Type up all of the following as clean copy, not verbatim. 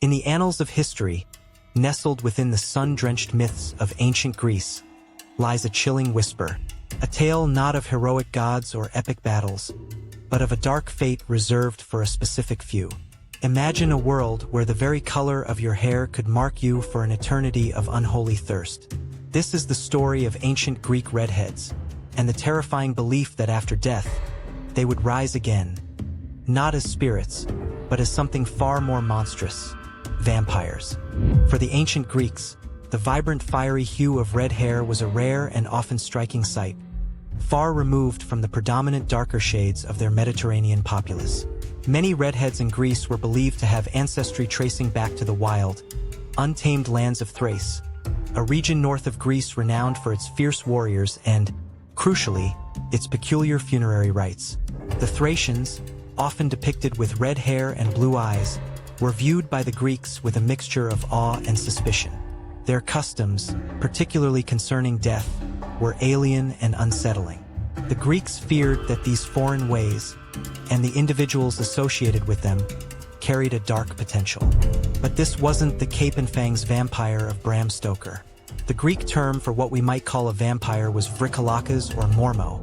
In the annals of history, nestled within the sun-drenched myths of ancient Greece, lies a chilling whisper, a tale not of heroic gods or epic battles, but of a dark fate reserved for a specific few. Imagine a world where the very color of your hair could mark you for an eternity of unholy thirst. This is the story of ancient Greek redheads, and the terrifying belief that after death, they would rise again, not as spirits, but as something far more monstrous: vampires. For the ancient Greeks, the vibrant fiery hue of red hair was a rare and often striking sight, far removed from the predominant darker shades of their Mediterranean populace. Many redheads in Greece were believed to have ancestry tracing back to the wild, untamed lands of Thrace, a region north of Greece renowned for its fierce warriors and, crucially, its peculiar funerary rites. The Thracians, often depicted with red hair and blue eyes, were viewed by the Greeks with a mixture of awe and suspicion. Their customs, particularly concerning death, were alien and unsettling. The Greeks feared that these foreign ways, and the individuals associated with them, carried a dark potential. But this wasn't the Cape and Fangs vampire of Bram Stoker. The Greek term for what we might call a vampire was vrikalakas or mormo,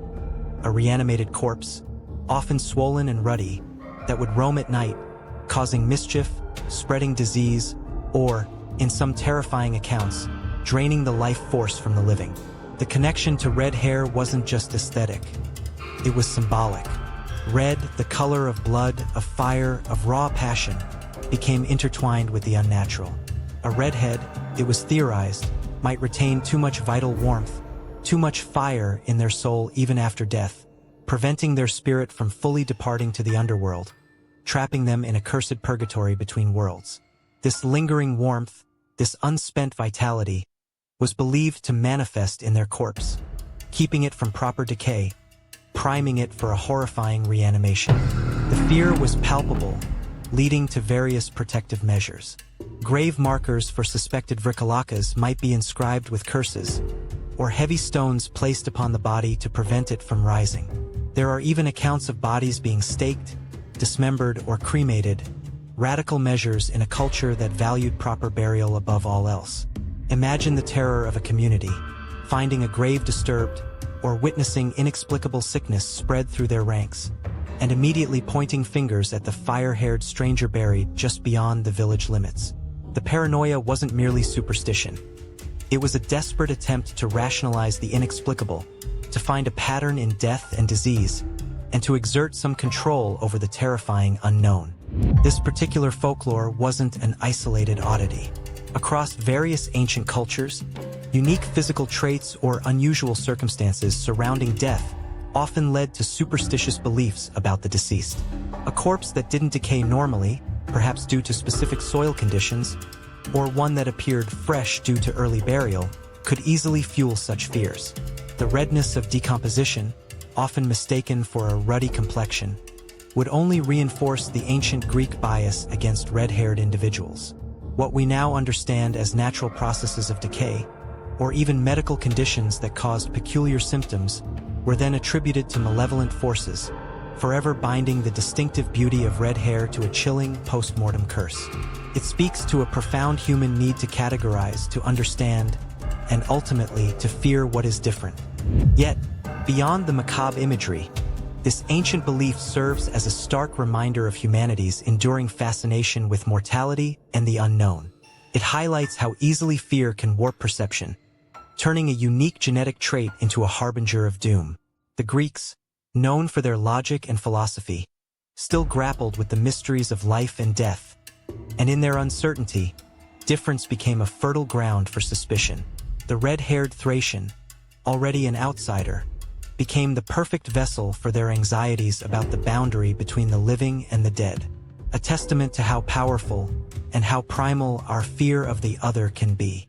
a reanimated corpse, often swollen and ruddy, that would roam at night, causing mischief, spreading disease, or, in some terrifying accounts, draining the life force from the living. The connection to red hair wasn't just aesthetic. It was symbolic. Red, the color of blood, of fire, of raw passion, became intertwined with the unnatural. A redhead, it was theorized, might retain too much vital warmth, too much fire in their soul even after death, preventing their spirit from fully departing to the underworld, trapping them in a cursed purgatory between worlds. This lingering warmth, this unspent vitality, was believed to manifest in their corpse, keeping it from proper decay, priming it for a horrifying reanimation. The fear was palpable, leading to various protective measures. Grave markers for suspected vrikalakas might be inscribed with curses, or heavy stones placed upon the body to prevent it from rising. There are even accounts of bodies being staked, dismembered, or cremated, radical measures in a culture that valued proper burial above all else. Imagine the terror of a community, finding a grave disturbed, or witnessing inexplicable sickness spread through their ranks, and immediately pointing fingers at the fire-haired stranger buried just beyond the village limits. The paranoia wasn't merely superstition. It was a desperate attempt to rationalize the inexplicable, to find a pattern in death and disease, and to exert some control over the terrifying unknown. This particular folklore wasn't an isolated oddity. Across various ancient cultures, unique physical traits or unusual circumstances surrounding death often led to superstitious beliefs about the deceased. A corpse that didn't decay normally, perhaps due to specific soil conditions, or one that appeared fresh due to early burial, could easily fuel such fears. The redness of decomposition, often mistaken for a ruddy complexion, would only reinforce the ancient Greek bias against red-haired individuals. What we now understand as natural processes of decay, or even medical conditions that caused peculiar symptoms, were then attributed to malevolent forces, forever binding the distinctive beauty of red hair to a chilling post-mortem curse. It speaks to a profound human need to categorize, to understand, and ultimately to fear what is different. Yet, beyond the macabre imagery, this ancient belief serves as a stark reminder of humanity's enduring fascination with mortality and the unknown. It highlights how easily fear can warp perception, turning a unique genetic trait into a harbinger of doom. The Greeks, known for their logic and philosophy, still grappled with the mysteries of life and death, and in their uncertainty, difference became a fertile ground for suspicion. The red-haired Thracian, already an outsider, became the perfect vessel for their anxieties about the boundary between the living and the dead, a testament to how powerful and how primal our fear of the other can be.